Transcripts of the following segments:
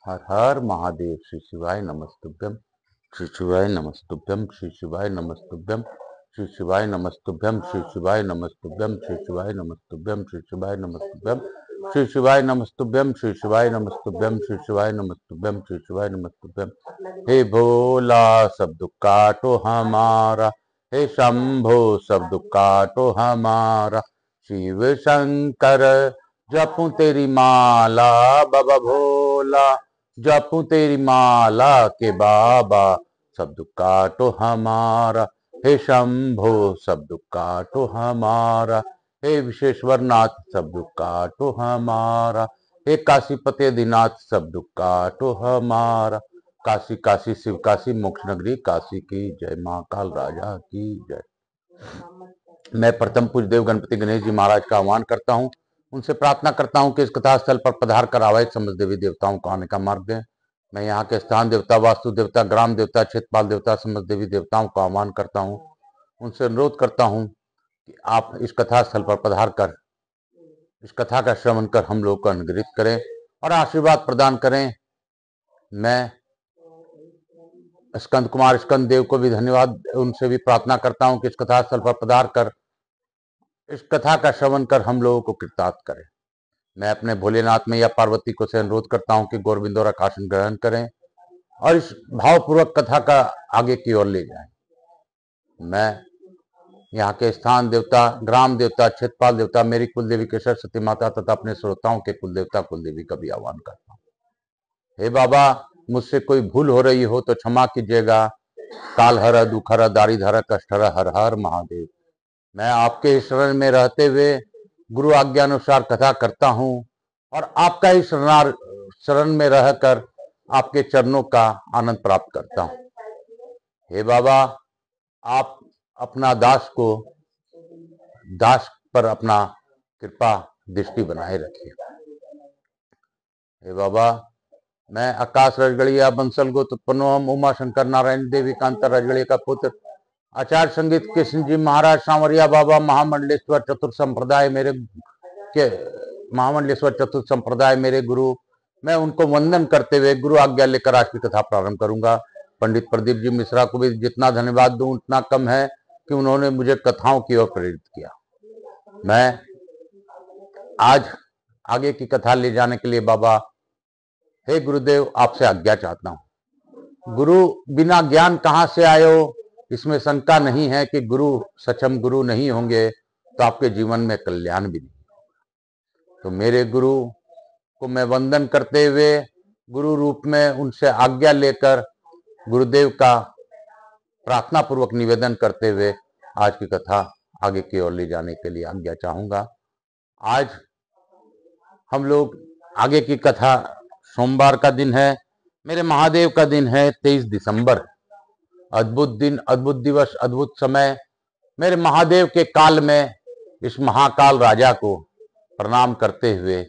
हर हर महादेव। श्री शिवाय नमस्तुभ्यम। श्री शिवाय नमस्तुभ्यम। श्री शिवाय नमस्तुभ्यम। श्री शिवाय नमस्तुभ्यम। श्री शिवाय नमस्तुभ्यम। श्री शिवाय नमस्तुभ्यम। श्री शिवाय नमस्तुभ्यम। श्री शिवाय नमस्तुभ्यम। श्री शिवाय नमस्तुभ्यम। श्री शिवाय नमस्तुभ्यम। श्री शिवाय नमस्तुभ्यम। हे भोला सब दुख काटो हमारा, हे शंभो सब दुख काटो हमारा। शिव शंकर जपूं तेरी माला बाबा भोला, जपूं तेरी माला के बाबा, सब दुख काटो हमारा। हे शंभो सब दुख काटो हमारा, हे विश्वेश्वर नाथ सब दुख काटो हमारा। हे काशीपति आदिनाथ सब दुख काटो हमारा। काशी काशी शिव काशी मोक्ष नगरी काशी की जय। महाकाल राजा की जय। मैं प्रथम पूज्य देव गणपति गणेश जी महाराज का आह्वान करता हूँ, उनसे प्रार्थना करता हूँ कि इस कथा स्थल पर पधार कर आवाज समस्त देवी देवताओं को आने का मार्ग दें। मैं यहाँ के स्थान देवता, वास्तु देवता, ग्राम देवता, क्षेत्रपाल देवता, समस्त देवी देवताओं का आह्वान करता हूँ। उनसे अनुरोध करता हूँ कि आप इस कथा स्थल पर पधार कर इस कथा का श्रवण कर हम लोग को अनुग्रहित करें और आशीर्वाद प्रदान करें। मैं स्कंद कुमार स्कंद देव को भी धन्यवाद, उनसे भी प्रार्थना करता हूँ कि इस कथा स्थल पर पधार कर इस कथा का श्रवण कर हम लोगों को कृतार्थ करें। मैं अपने भोलेनाथ में या पार्वती को से अनुरोध करता हूं कि गौरबिंदो रख आसन ग्रहण करें और इस भावपूर्वक कथा का आगे की ओर ले जाएं। मैं यहाँ के स्थान देवता, ग्राम देवता, क्षेत्रपाल देवता, मेरी कुलदेवी के सरस्वती माता तथा अपने श्रोताओं के कुलदेवता कुलदेवी का भी आह्वान करता हूँ। हे बाबा, मुझसे कोई भूल हो रही हो तो क्षमा कीजिएगा। काल हर दुख हर दारिद हर कष्ट हर हर हर महादेव। मैं आपके शरण में रहते हुए गुरु आज्ञा अनुसार कथा करता हूँ और आपका ही शरण में रहकर आपके चरणों का आनंद प्राप्त करता हूँ। हे बाबा, आप अपना दास पर अपना कृपा दृष्टि बनाए रखिए। हे बाबा, मैं आकाश रजगड़िया बंसल गोत्र उत्पन्न हम उमा शंकर नारायण देवी कांता रजगड़िया का पुत्र आचार्य संगीत कृष्ण जी महाराज सांवरिया बाबा महामंडलेश्वर चतुर्थ संप्रदाय मेरे गुरु, मैं उनको वंदन करते हुए गुरु आज्ञा लेकर आज की कथा प्रारंभ करूंगा। पंडित प्रदीप जी मिश्रा को भी जितना धन्यवाद दूं उतना कम है कि उन्होंने मुझे कथाओं की ओर प्रेरित किया। मैं आज आगे की कथा ले जाने के लिए बाबा, हे गुरुदेव, आपसे आज्ञा चाहता हूं। गुरु बिना ज्ञान कहां से आयो, इसमें शंका नहीं है कि गुरु सक्षम गुरु नहीं होंगे तो आपके जीवन में कल्याण भी नहीं। तो मेरे गुरु को मैं वंदन करते हुए गुरु रूप में उनसे आज्ञा लेकर गुरुदेव का प्रार्थना पूर्वक निवेदन करते हुए आज की कथा आगे की ओर ले जाने के लिए आज्ञा चाहूंगा। आज हम लोग आगे की कथा, सोमवार का दिन है, मेरे महादेव का दिन है 23 दिसंबर। अद्भुत दिन, अद्भुत दिवस, अद्भुत समय। मेरे महादेव के काल में इस महाकाल राजा को प्रणाम करते हुए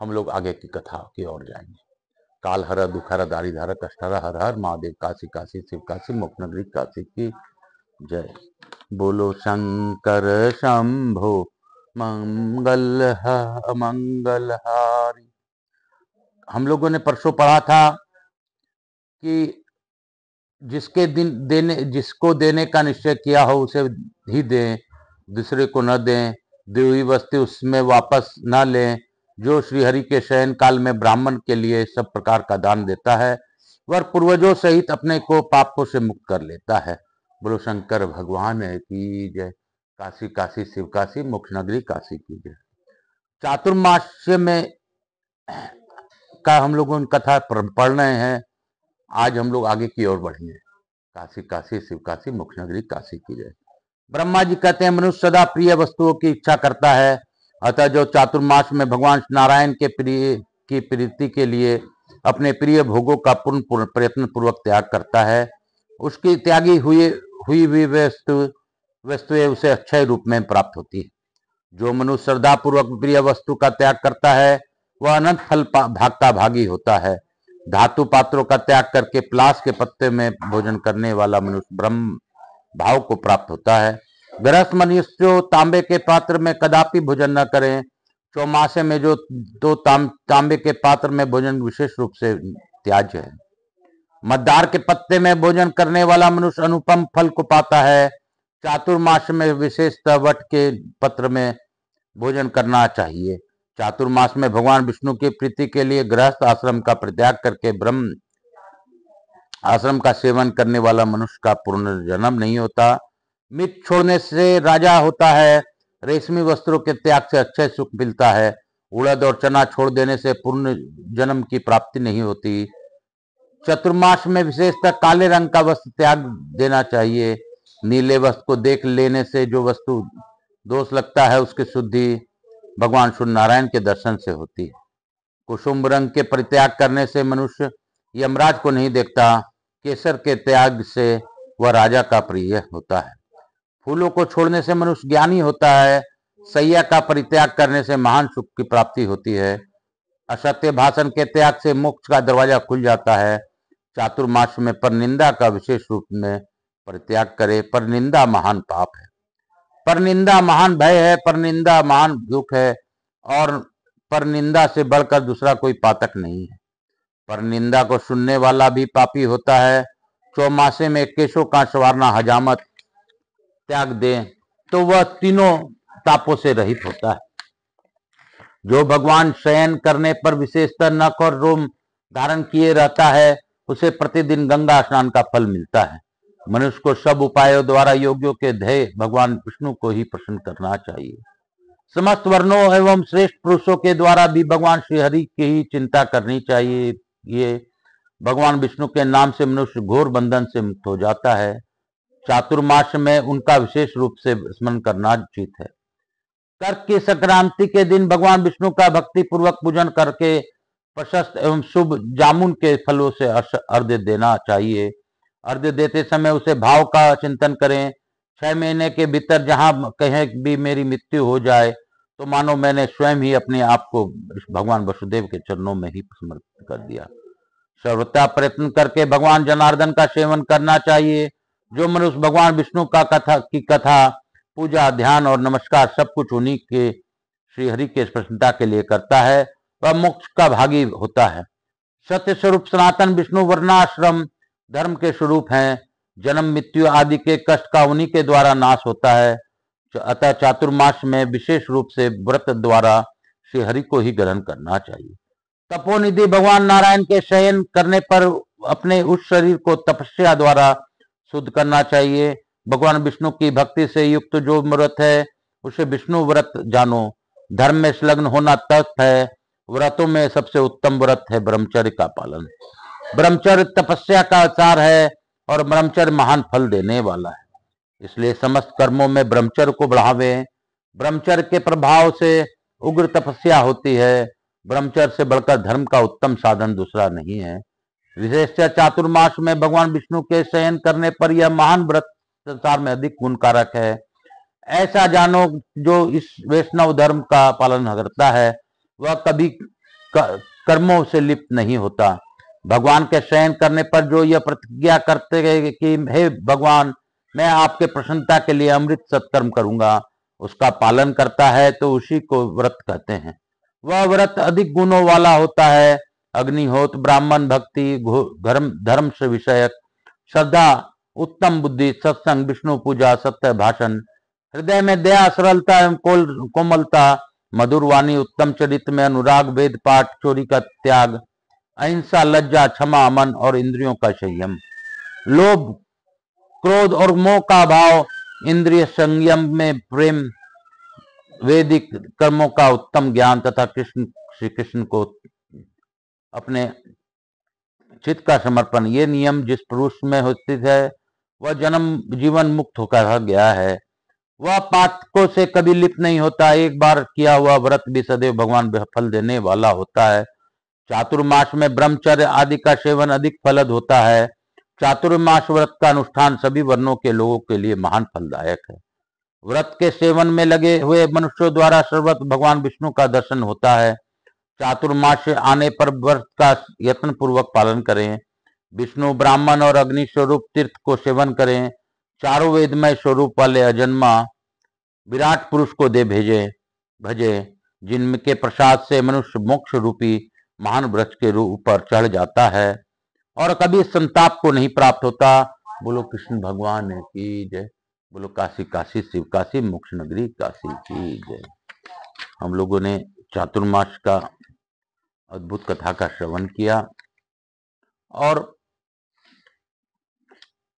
हम लोग आगे की कथा की ओर जाएंगे। काल हर दुख हर दारिद हर कष्ट हर हर हर महादेव। काशी काशी शिव काशी मोक्ष नगरी काशी की जय। बोलो शंकर शंभो मंगल मंगलहारी। हम लोगों ने परसों पढ़ा था कि जिसको देने का निश्चय किया हो उसे ही दें, दूसरे को न दें। दी हुई वस्तु उसमें वापस न लें। जो श्रीहरि के शयन काल में ब्राह्मण के लिए सब प्रकार का दान देता है, वह पूर्वजों सहित अपने को पापों से मुक्त कर लेता है। बोलो शंकर भगवान की जय। काशी काशी शिव काशी मोक्ष नगरी काशी की जय। चातुर्मास्य में का हम लोगों ने कथा पढ़ रहे हैं। आज हम लोग आगे की ओर बढ़ेंगे। काशी काशी शिव काशी मोक्ष नगरी काशी की जय। ब्रह्मा जी कहते हैं, मनुष्य सदा प्रिय वस्तुओं की इच्छा करता है, अतः जो चातुर्मास में भगवान नारायण के प्रीति के लिए अपने प्रिय भोगों का पूर्ण प्रयत्न पूर्वक त्याग करता है, उसकी त्यागी हुई वस्तुएं उसे अक्षय रूप में प्राप्त होती है। जो मनुष्य श्रद्धा पूर्वक प्रिय वस्तु का त्याग करता है वह अनंत फल भागता भागी होता है। धातु पात्रों का त्याग करके प्लास के पत्ते में भोजन करने वाला मनुष्य ब्रह्म भाव को प्राप्त होता है। गृहस्थ मनुष्य तांबे के पात्र में कदापि भोजन न करें, चौमासे में जो दो तांबे के पात्र में भोजन विशेष रूप से त्याज्य है। मद्दार के पत्ते में भोजन करने वाला मनुष्य अनुपम फल को पाता है। चातुर्मास में विशेषतः वट के पत्र में भोजन करना चाहिए। चातुर्मास में भगवान विष्णु की प्रीति के लिए गृहस्थ आश्रम का परित्याग करके ब्रह्म आश्रम का सेवन करने वाला मनुष्य का पुनर्जन्म नहीं होता। मिट छोड़ने से राजा होता है। रेशमी वस्त्रों के त्याग से अक्षय सुख मिलता है। उड़द और चना छोड़ देने से पूर्ण जन्म की प्राप्ति नहीं होती। चतुर्मास में विशेषतः काले रंग का वस्त्र त्याग देना चाहिए। नीले वस्त्र को देख लेने से जो वस्तु दोष लगता है उसकी शुद्धि भगवान सूर्य नारायण के दर्शन से होती है। कुसुम रंग के परित्याग करने से मनुष्य यमराज को नहीं देखता। केसर के त्याग से वह राजा का प्रिय होता है। फूलों को छोड़ने से मनुष्य ज्ञानी होता है। सैया का परित्याग करने से महान सुख की प्राप्ति होती है। असत्य भाषण के त्याग से मोक्ष का दरवाजा खुल जाता है। चातुर्मास में परनिंदा का विशेष रूप में परित्याग करे। परनिंदा महान पाप है। परनिंदा महान भय है। परनिंदा महान दुख है और परनिंदा से बढ़कर दूसरा कोई पातक नहीं है। परनिंदा को सुनने वाला भी पापी होता है। चौमासे में केशों का संवारना हजामत त्याग दे तो वह तीनों तापों से रहित होता है। जो भगवान शयन करने पर विशेषतः नख और रोम धारण किए रहता है उसे प्रतिदिन गंगा स्नान का फल मिलता है। मनुष्य को सब उपायों द्वारा योगियों के ध्येय भगवान विष्णु को ही प्रसन्न करना चाहिए। समस्त वर्णों एवं श्रेष्ठ पुरुषों के द्वारा भी भगवान श्री हरि की ही चिंता करनी चाहिए। ये भगवान विष्णु के नाम से मनुष्य घोर बंधन से मुक्त हो जाता है। चातुर्मास में उनका विशेष रूप से स्मरण करना उचित है। कर्क की संक्रांति के दिन भगवान विष्णु का भक्ति पूर्वक पूजन करके प्रशस्त एवं शुभ जामुन के फलों से अर्घ्य देना चाहिए। अर्घ्य देते समय उसे भाव का चिंतन करें। 6 महीने के भीतर जहां कहीं भी मेरी मृत्यु हो जाए तो मानो मैंने स्वयं ही अपने आप को भगवान वसुदेव के चरणों में ही समर्पित कर दिया। सर्वथा प्रयत्न करके भगवान जनार्दन का सेवन करना चाहिए। जो मनुष्य भगवान विष्णु का कथा पूजा ध्यान और नमस्कार सब कुछ उन्हीं के श्री हरि के प्रसन्नता के लिए करता है वह मोक्ष का भागी होता है। सत्य स्वरूप सनातन विष्णु वर्णाश्रम धर्म के स्वरूप हैं। जन्म मृत्यु आदि के कष्ट का उन्हीं के द्वारा नाश होता है। अतः चातुर्मास में विशेष रूप से व्रत द्वारा श्री हरि को ही ग्रहण करना चाहिए। तपोनिधि भगवान नारायण के शयन करने पर अपने उस शरीर को तपस्या द्वारा शुद्ध करना चाहिए। भगवान विष्णु की भक्ति से युक्त जो व्रत है उसे विष्णु व्रत जानो। धर्म में संलग्न होना तप है। व्रतों में सबसे उत्तम व्रत है ब्रह्मचर्य का पालन। ब्रह्मचर्य तपस्या का आचार है और ब्रह्मचर्य महान फल देने वाला है। इसलिए समस्त कर्मों में ब्रह्मचर्य को बढ़ावे। ब्रह्मचर्य के प्रभाव से उग्र तपस्या होती है। ब्रह्मचर्य से बढ़कर धर्म का उत्तम साधन दूसरा नहीं है। विशेषतः चातुर्मास में भगवान विष्णु के शयन करने पर यह महान व्रत संसार में अधिक गुणकारक है। ऐसा जानो जो इस वैष्णव धर्म का पालन करता है वह कभी कर्मों से लिप्त नहीं होता। भगवान के शयन करने पर जो यह प्रतिज्ञा करते हैं कि हे भगवान मैं आपके प्रसन्नता के लिए अमृत सत्कर्म करूंगा उसका पालन करता है तो उसी को व्रत कहते हैं। वह व्रत अधिक गुणों वाला होता है। अग्निहोत्र ब्राह्मण भक्ति धर्म से विषयक श्रद्धा उत्तम बुद्धि सत्संग विष्णु पूजा सत्य भाषण हृदय में दया सरलता एवं कोमलता मधुर वाणी उत्तम चरित्र में अनुराग वेद पाठ चोरी का त्याग अहिंसा लज्जा क्षमा अमन और इंद्रियों का संयम लोभ क्रोध और मोह का भाव इंद्रिय संयम में प्रेम वैदिक कर्मों का उत्तम ज्ञान तथा श्री कृष्ण को अपने चित्त का समर्पण ये नियम जिस पुरुष में स्थित है वह जन्म जीवन मुक्त होकर गया है। वह पातकों से कभी लिप्त नहीं होता। एक बार किया हुआ व्रत भी सदैव भगवान फल देने वाला होता है। चातुर्मास में ब्रह्मचर्य आदि का सेवन अधिक फलद होता है। चातुर्मास व्रत का अनुष्ठान सभी वर्णों के लोगों के लिए महान फलदायक है। व्रत के सेवन में लगे हुए मनुष्यों द्वारा सर्वत्र भगवान विष्णु का दर्शन होता है। चातुर्मास से आने पर व्रत का यत्न पूर्वक पालन करें। विष्णु ब्राह्मण और अग्नि स्वरूप तीर्थ को सेवन करें। चारों वेदमय स्वरूप वाले अजन्मा विराट पुरुष को दे भजे। जिनके प्रसाद से मनुष्य मोक्ष रूपी महान वृक्ष के ऊपर चढ़ जाता है और कभी संताप को नहीं प्राप्त होता। बोलो कृष्ण भगवान की जय। बोलो काशी काशी शिव काशी मोक्ष नगरी काशी की जय। हम लोगों ने चातुर्मास का अद्भुत कथा का श्रवण किया और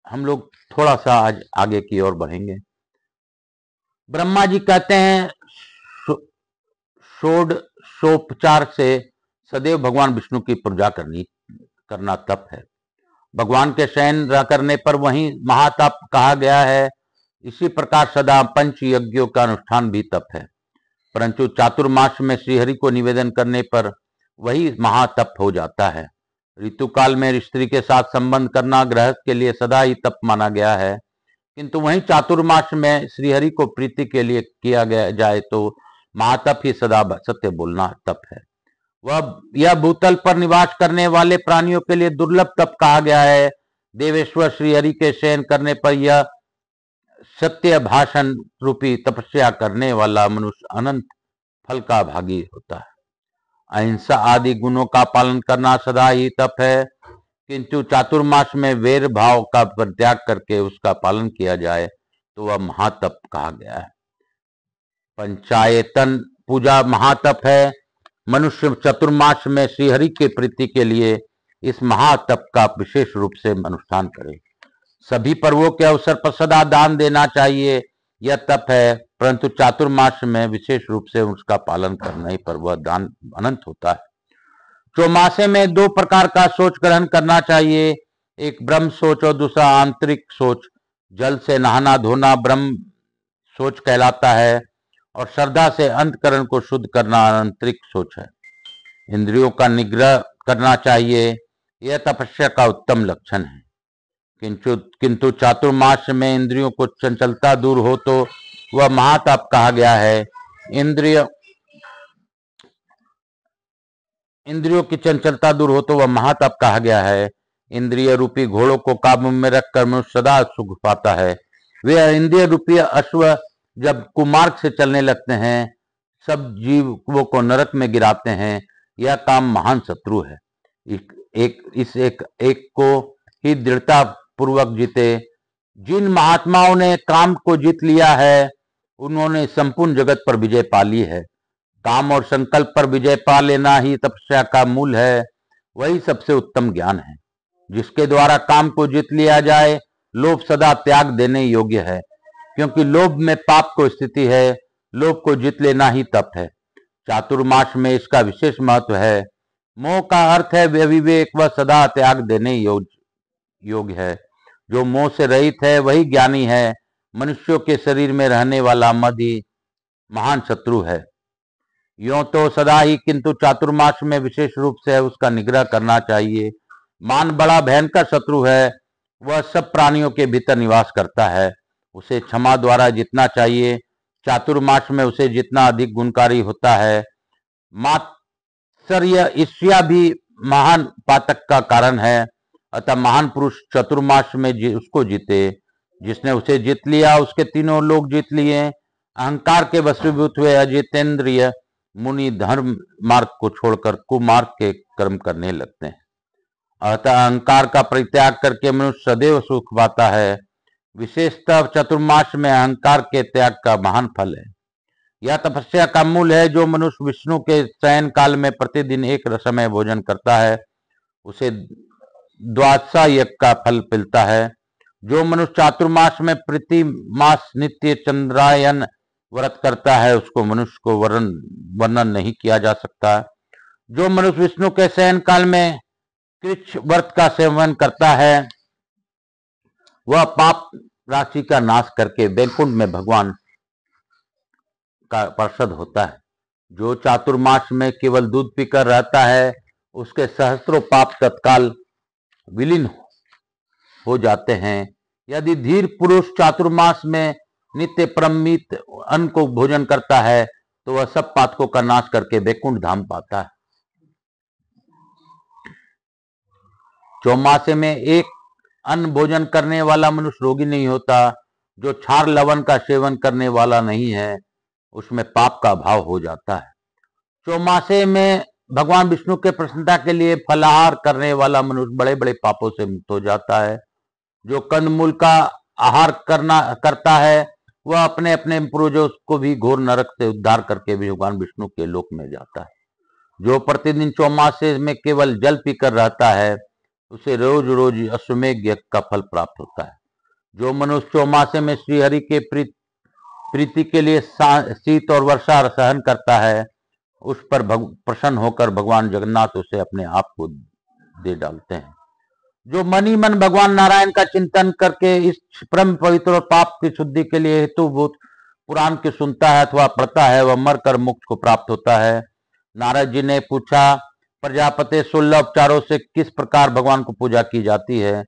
हम लोग थोड़ा सा आज आगे की ओर बढ़ेंगे। ब्रह्मा जी कहते हैं षोडशोपचार से सदैव भगवान विष्णु की पूजा करना तप है। भगवान के शयन न करने पर वही महातप कहा गया है। इसी प्रकार सदा पंच यज्ञों का अनुष्ठान भी तप है, परंतु चातुर्मास में श्रीहरि को निवेदन करने पर वही महातप हो जाता है। ऋतुकाल में स्त्री के साथ संबंध करना गृहस्थ के लिए सदा ही तप माना गया है, किंतु वहीं चातुर्मास में श्रीहरि को प्रीति के लिए किया गया जाए तो महातप ही सदा सत्य बोलना तप है। यह भूतल पर निवास करने वाले प्राणियों के लिए दुर्लभ तप कहा गया है। देवेश्वर श्रीहरि के शयन करने पर यह सत्य भाषण रूपी तपस्या करने वाला मनुष्य अनंत फल का भागी होता है। अहिंसा आदि गुणों का पालन करना सदा ही तप है, किंतु चातुर्मास में वैर भाव का परित्याग करके उसका पालन किया जाए तो वह महातप कहा गया है। पंचायतन पूजा महातप है। मनुष्य चतुर्मास में श्रीहरि की प्रीति के लिए इस महातप का विशेष रूप से अनुष्ठान करे। सभी पर्वों के अवसर पर सदा दान देना चाहिए, यह तप है, परंतु चातुर्मास में विशेष रूप से उसका पालन करने पर वह दान अनंत होता है। चौमासे में दो प्रकार का शौच ग्रहण करना चाहिए, एक ब्रह्म शौच और दूसरा आंतरिक शौच। जल से नहाना धोना ब्रह्म शौच कहलाता है और श्रद्धा से अंतकरण को शुद्ध करना आंतरिक शौच है। इंद्रियों का निग्रह करना चाहिए, यह तपस्या का उत्तम लक्षण है। किंतु चातुर्मास में इंद्रियों को चंचलता दूर हो तो वह महातप कहा गया है। इंद्रियों की चंचलता दूर हो तो वह महातप कहा गया है। इंद्रिय रूपी घोड़ों को काबू में रखकर मनुष्य सदा सुख पाता है। वे इंद्रिय रूपी अश्व जब कुमार्ग से चलने लगते हैं, सब जीवों को नरक में गिराते हैं। यह काम महान शत्रु है। एक को ही दृढ़ता पूर्वक जीते। जिन महात्माओं ने काम को जीत लिया है उन्होंने संपूर्ण जगत पर विजय पा ली है। काम और संकल्प पर विजय पा लेना ही तपस्या का मूल है। वही सबसे उत्तम ज्ञान है। जिसके द्वारा काम को जीत लिया जाए, लोभ सदा त्याग देने योग्य है, क्योंकि लोभ में पाप को स्थिति है। लोभ को जीत लेना ही तप है। चातुर्मास में इसका विशेष महत्व है। मोह का अर्थ है विवेक, वह सदा त्याग देने योग्य है। जो मोह से रहित है वही ज्ञानी है। मनुष्यों के शरीर में रहने वाला मद ही महान शत्रु है। यों तो सदा ही, किंतु चातुर्मास में विशेष रूप से उसका निग्रह करना चाहिए। मान बड़ा भयंकर शत्रु है। वह सब प्राणियों के भीतर निवास करता है। उसे क्षमा द्वारा जीतना चाहिए। चातुर्मास में उसे जितना अधिक गुणकारी होता है। मात्सर्य ईर्ष्या भी महान पातक का कारण है। अतः महान पुरुष चतुर्मास में उसको जीते। जिसने उसे जीत लिया उसके तीनों लोग जीत लिए। अहंकार के वशीभूत हुए अजितेंद्रिय मुनि धर्म मार्ग को छोड़कर कुमार्ग के कर्म करने लगते हैं। अतः अहंकार का परित्याग करके मनुष्य सदैव सुख पाता है। विशेषतः चतुर्मास में अहंकार के त्याग का महान फल है। यह तपस्या का मूल है। जो मनुष्य विष्णु के शयन काल में प्रतिदिन एक समय भोजन करता है उसे द्वादशा यज्ञ का फल मिलता है। जो मनुष्य चातुर्मास में प्रति मास नित्य चंद्रायन व्रत करता है उसको मनुष्य को वर्णन नहीं किया जा सकता। जो मनुष्य विष्णु के शयन काल में कृच्छ व्रत का सेवन करता है वह पाप राशि का नाश करके वैकुंठ में भगवान का पार्षद होता है। जो चातुर्मास में केवल दूध पीकर रहता है उसके सहस्त्रों पाप तत्काल विलीन हो जाते हैं। यदि धीर पुरुष चातुर्मास में नित्य परमित अन्न को भोजन करता है तो वह सब पातकों का नाश करके वैकुंठ धाम पाता है। चौमासे में एक अन्न भोजन करने वाला मनुष्य रोगी नहीं होता। जो क्षार लवण का सेवन करने वाला नहीं है उसमें पाप का भाव हो जाता है। चौमासे में भगवान विष्णु के प्रसन्नता के लिए फलाहार करने वाला मनुष्य बड़े बड़े पापों से मुक्त हो जाता है। जो कंदमूल का आहार करता है वह अपने अपने पूर्वजों को भी घोर नरक से उद्धार करके भी भगवान विष्णु के लोक में जाता है। जो प्रतिदिन चौमासे में केवल जल पीकर रहता है उसे रोज रोज अश्वमेध यज्ञ का फल प्राप्त होता है। जो मनुष्य चौमासे में श्रीहरि के प्रीति के लिए शीत और वर्षा सहन करता है उस पर प्रसन्न होकर भगवान जगन्नाथ उसे अपने आप को दे डालते हैं। जो मनी मन भगवान नारायण का चिंतन करके इस परम पवित्र और पाप की शुद्धि के लिए हेतुभूत पुराण की सुनता है अथवा पढ़ता है वह मरकर मुक्त को प्राप्त होता है। नारद जी ने पूछा, प्रजापति 16 उपचारों से किस प्रकार भगवान को पूजा की जाती है?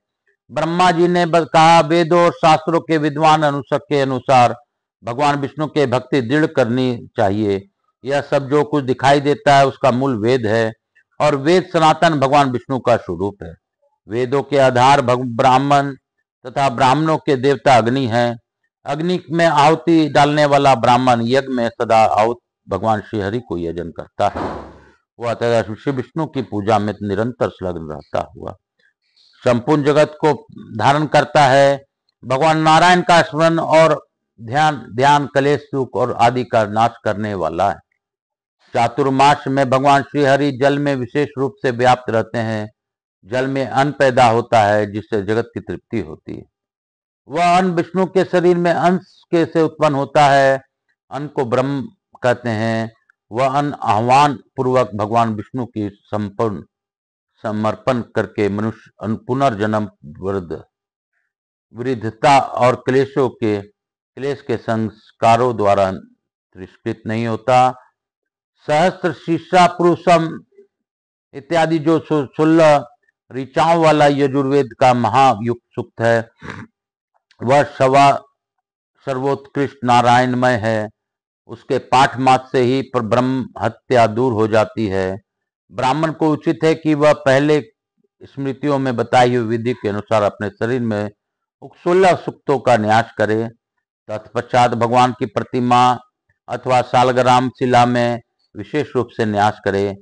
ब्रह्मा जी ने कहा, वेदों और शास्त्रों के विद्वान अनुसार के अनुसार भगवान विष्णु के भक्ति दृढ़ करनी चाहिए। यह सब जो कुछ दिखाई देता है उसका मूल वेद है और वेद सनातन भगवान विष्णु का स्वरूप है। वेदों के आधार ब्राह्मण तथा ब्राह्मणों के देवता अग्नि हैं। अग्नि में आहुति डालने वाला ब्राह्मण यज्ञ में सदा आहुत भगवान श्री हरि को यजन करता है। वह तथा श्री विष्णु की पूजा में निरंतर संलग्न रहता हुआ संपूर्ण जगत को धारण करता है। भगवान नारायण का स्मरण और ध्यान कलेश सुख और आदि का नाश करने वाला है। चातुर्मास में भगवान श्री हरि जल में विशेष रूप से व्याप्त रहते हैं। जल में अन्न पैदा होता है जिससे जगत की तृप्ति होती है। वह अन्न विष्णु के शरीर में अंश के से उत्पन्न होता है। अन्न को ब्रह्म कहते हैं। वह अन्न आह्वान पूर्वक भगवान विष्णु की संपूर्ण समर्पण करके मनुष्य पुनर्जन्म वृद्धता और क्लेश के संस्कारों द्वारा तिरस्कृत नहीं होता। सहस्त्र शीर्षा पुरुषम इत्यादि जो 16 ऋचाओं वाला यजुर्वेद का महायुक्त सूक्त है वह सर्वोत्कृष्ट नारायणमय है। उसके पाठ मात्र से ही ब्रह्म हत्या दूर हो जाती है। ब्राह्मण को उचित है कि वह पहले स्मृतियों में बताई हुई विधि के अनुसार अपने शरीर में 16 सूक्तों का न्यास करे। तत्पश्चात भगवान की प्रतिमा अथवा सालग्राम शिला में विशेष रूप से न्यास करे।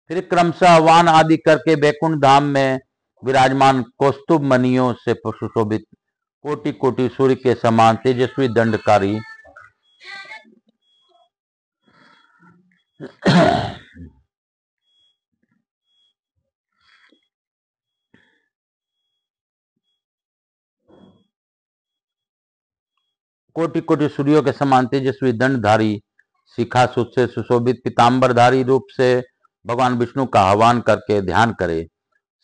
फिर क्रमशः वान आदि करके बैकुंठ धाम में विराजमान कौस्तुभ मणियों से सुशोभित कोटि कोटि सूर्य के समान तेजस्वी दंडकारी कोटि कोटि सूर्यों के समान तेजस्वी दंडधारी शिखा सूत से सुशोभित पीताम्बरधारी रूप से भगवान विष्णु का आह्वान करके ध्यान करे।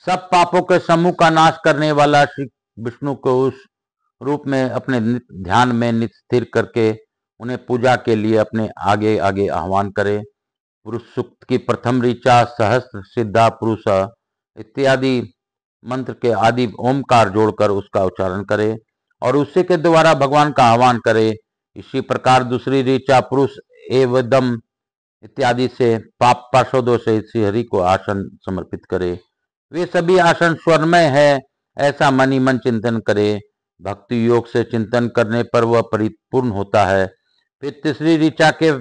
सब पापों के समूह का नाश करने वाला श्री विष्णु को उस रूप में अपने ध्यान में नित स्थिर करके उन्हें पूजा के लिए अपने आगे आगे आह्वान करे। पुरुष सूक्त की प्रथम ऋचा सहस्त्र सिद्धा पुरुष इत्यादि मंत्र के आदि ओमकार जोड़कर उसका उच्चारण करे और उसी के द्वारा भगवान का आह्वान करे। इसी प्रकार दूसरी ऋचा पुरुष एवदम इत्यादि से पाप पार्षदों से श्री हरि को आसन समर्पित करे। वे सभी आसन स्वर्णमय है ऐसा मन ही मन चिंतन करे। भक्ति योग से चिंतन करने पर वह परिपूर्ण होता है। फिर तीसरी ऋचा के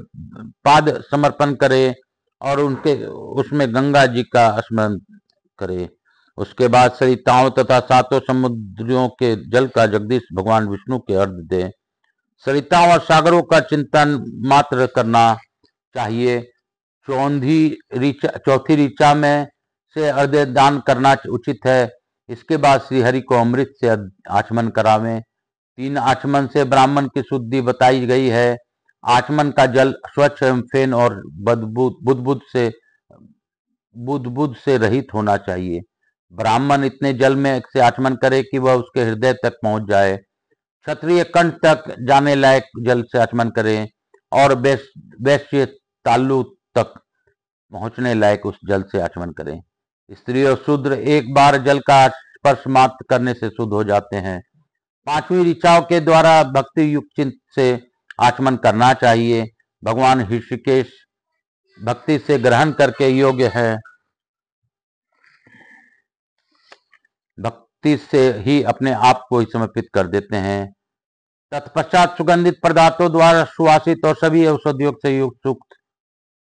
पाद समर्पण करे और उसमें गंगा जी का स्मरण करे। उसके बाद सरिताओं तथा सातों समुद्रियों के जल का जगदीश भगवान विष्णु के अर्घ दे। सरिताओं और सागरों का चिंतन मात्र करना चाहिए। चौथी ऋचा में से अर्घ्य दान करना उचित है। इसके बाद श्री हरि को अमृत से आचमन करावें। 3 आचमन से ब्राह्मण की शुद्धि बताई गई है। आचमन का जल स्वच्छ एवं फेन और बुदबुद से रहित होना चाहिए। ब्राह्मण इतने जल में से आचमन करे कि वह उसके हृदय तक पहुंच जाए। क्षत्रिय कंठ तक जाने लायक जल से आचमन करें और वैश्य तालु तक पहुंचने लायक उस जल से आचमन करें। स्त्री और शूद्र एक बार जल का स्पर्श मात्र करने से शुद्ध हो जाते हैं। 5वीं ऋचाओं के द्वारा भक्ति युक्त चित्त से आचमन करना चाहिए। भगवान ऋषिकेश भक्ति से ग्रहण करके योग्य है। भक्ति से ही अपने आप को ही समर्पित कर देते हैं। तत्पश्चात सुगंधित पदार्थों द्वारा सुवासित और सभी औषधियों से युक्त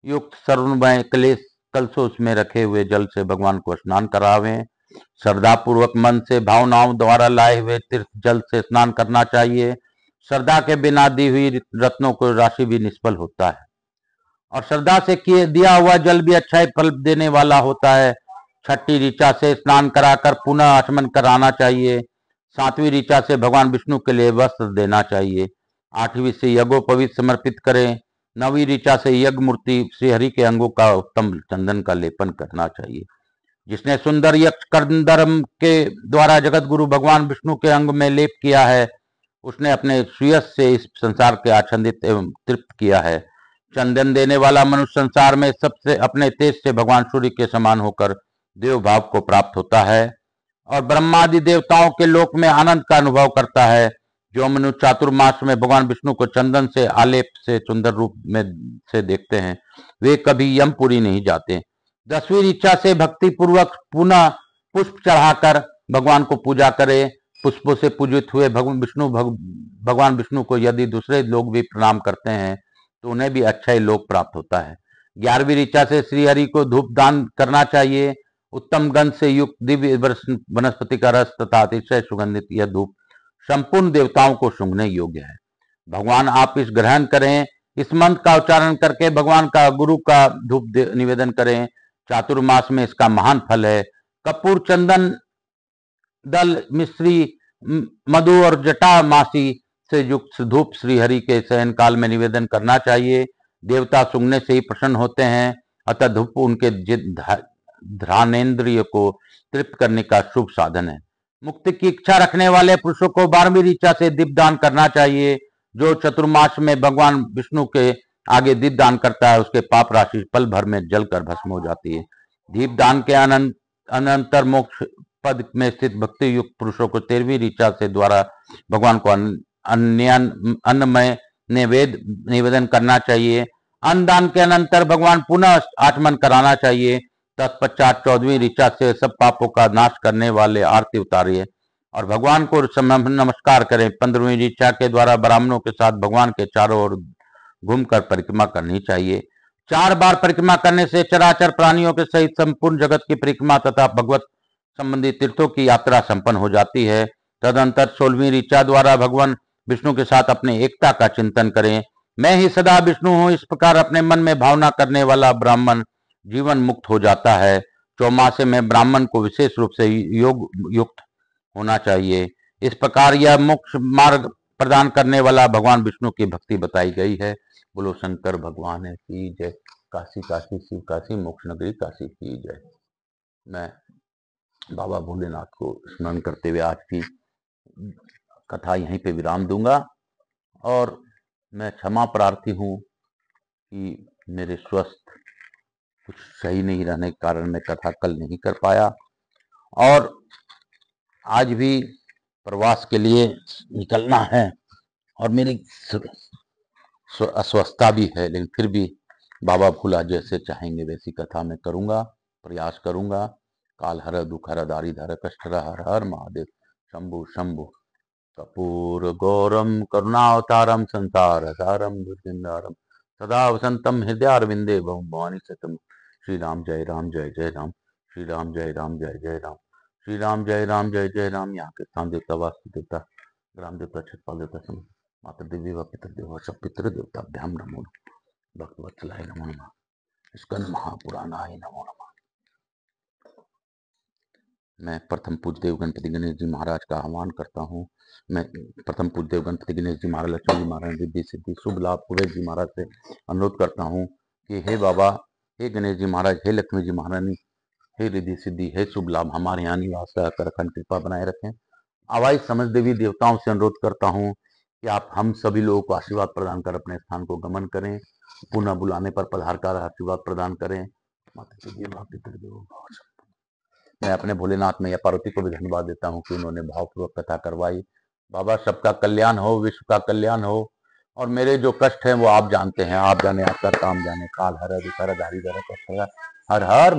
युक्त सर्वमय क्लेश कलशों में रखे हुए जल से भगवान को स्नान करावें। श्रद्धा पूर्वक मन से भावनाओं द्वारा लाए हुए तीर्थ जल से स्नान करना चाहिए। श्रद्धा के बिना दी हुई रत्नों को राशि भी निष्फल होता है और श्रद्धा से किए दिया हुआ जल भी अच्छा ही फल देने वाला होता है। छठी ऋचा से स्नान कराकर पुनः आचमन कराना चाहिए। सातवीं ऋचा से भगवान विष्णु के लिए वस्त्र देना चाहिए। आठवीं से यज्ञोपवीत समर्पित करें। नवीं ऋचा से यज्ञ मूर्ति श्रीहरि के अंगों का उत्तम चंदन का लेपन करना चाहिए। जिसने सुंदर यक्ष कंदर्म के द्वारा जगत गुरु भगवान विष्णु के अंग में लेप किया है, उसने अपने सुयश से इस संसार के आच्छादित एवं तृप्त किया है। चंदन देने वाला मनुष्य संसार में सबसे अपने तेज से भगवान सूर्य के समान होकर देव भाव को प्राप्त होता है और ब्रह्मादि देवताओं के लोक में आनंद का अनुभव करता है। जो मनुष्य चातुर्मास में भगवान विष्णु को चंदन से आलेप से सुंदर रूप में से देखते हैं, वे कभी यमपुरी नहीं जाते। 10वीं ऋचा से भक्ति पूर्वक पुनः पुष्प चढ़ाकर भगवान को पूजा करें। पुष्पों से पूजित हुए भगवान विष्णु को यदि दूसरे लोग भी प्रणाम करते हैं तो उन्हें भी अच्छा ही लोक प्राप्त होता है। 11वीं ऋचा से श्रीहरि को धूप दान करना चाहिए। उत्तम गंध से युक्त दिव्य वनस्पति का रस तथा अतिशय सुगंधित यह धूप संपूर्ण देवताओं को सूंघने योग्य है। भगवान आप इस ग्रहण करें। इस मंत्र का उच्चारण करके भगवान का गुरु का धूप निवेदन करें। चातुर्मास में इसका महान फल है। कपूर, चंदन, दल, मिश्री, मधु और जटा मासी से युक्त धूप श्रीहरि के शयन काल में निवेदन करना चाहिए। देवता सूंघने से ही प्रसन्न होते हैं, अतः धूप उनके ध्रानेन्द्रिय को तृप्त करने का शुभ साधन है। मुक्ति की इच्छा रखने वाले पुरुषों को 12वीं ऋचा से दीपदान करना चाहिए। जो चतुर्मास में भगवान विष्णु के आगे दीपदान करता है उसके पाप राशि पल भर में जलकर भस्म हो जाती है। दीपदान के अनंतर मोक्ष पद में स्थित भक्ति युक्त पुरुषों को 13वीं ऋचा से द्वारा भगवान को अन्नमय निवेदन करना चाहिए। अन्नदान के अनंतर भगवान पुनः आचमन कराना चाहिए। तत्पश्चात 14वीं ऋचा से सब पापों का नाश करने वाले आरती उतारिए और भगवान को नमस्कार करें। 15वीं ऋचा के द्वारा ब्राह्मणों के साथ भगवान के चारों ओर घूमकर परिक्रमा करनी चाहिए। 4 बार परिक्रमा करने से चराचर प्राणियों के सहित संपूर्ण जगत की परिक्रमा तथा भगवत संबंधी तीर्थों की यात्रा संपन्न हो जाती है। तदंतर 16वीं ऋचा द्वारा भगवान विष्णु के साथ अपने एकता का चिंतन करें। मैं ही सदा विष्णु हूँ, इस प्रकार अपने मन में भावना करने वाला ब्राह्मण जीवन मुक्त हो जाता है। चौमासे में ब्राह्मण को विशेष रूप से योग युक्त होना चाहिए। इस प्रकार यह मोक्ष मार्ग प्रदान करने वाला भगवान विष्णु की भक्ति बताई गई है। बोलो शंकर भगवान की जय। काशी काशी शिव काशी, मोक्ष नगरी काशी की जय। मैं बाबा भोलेनाथ को स्मरण करते हुए आज की कथा यहीं पे विराम दूंगा और मैं क्षमा प्रार्थी हूँ कि मेरे स्वस्थ कुछ सही नहीं रहने के कारण मैं कथा कल नहीं कर पाया और आज भी प्रवास के लिए निकलना है और मेरी अस्वस्थता भी है, लेकिन फिर भी बाबा भोला जैसे चाहेंगे वैसी कथा मैं करूँगा, प्रयास करूँगा। काल हर दुख हर दारिधर कष्ट हर हर महादेव शंभु शंभु। कपूर गौरम करुणावतारम संसार सारम दुर्गिंदारम सदा वसंतम हृदयारविंदे भवानी सतम। श्री राम जय राम जय जय राम। श्री राम जय राम जय जय राम। श्री राम जय राम जय जय राम। यहाँ के स्थान देवता, वास्तु देवता, ग्राम देवता, छठपाल देवता, सम माता देवी व पितृ देव सब पितृ देवताभ्याम नमो नमः। भक्तवत्सलाय नमो नमः। स्कंद महापुराणाय नमो नमः। मैं प्रथम पूज्य देव गणपति गणेश जी महाराज का आह्वान करता हूँ। मैं प्रथम पूज्य देव गणपति गणेश जी महाराज, लक्ष्मी जी महाराज, रिद्धि सिद्धि शुभ लाभ कुबेर जी महाराज से अनुरोध करता हूँ कि हे बाबा, हे गणेश जी महाराज, हे लक्ष्मी जी महारानी, हे रिद्धि सिद्धि, हे शुभ लाभ हमारे यहाँ निवास कर अखंड कृपा बनाए रखें। आवाज समझ देवी देवताओं से अनुरोध करता हूँ कि आप हम सभी लोगों को आशीर्वाद प्रदान कर अपने स्थान को गमन करें। पुनः बुलाने पर पधार कर आशीर्वाद प्रदान करें। मैं अपने भोलेनाथ में या पार्वती को भी धन्यवाद देता हूँ कि उन्होंने भावपूर्वक कथा करवाई। बाबा, सबका कल्याण हो, विश्व का कल्याण हो और मेरे जो कष्ट हैं वो आप जानते हैं। आप जाने, आपका काम जाने। काल हर हर धारी हर हर हर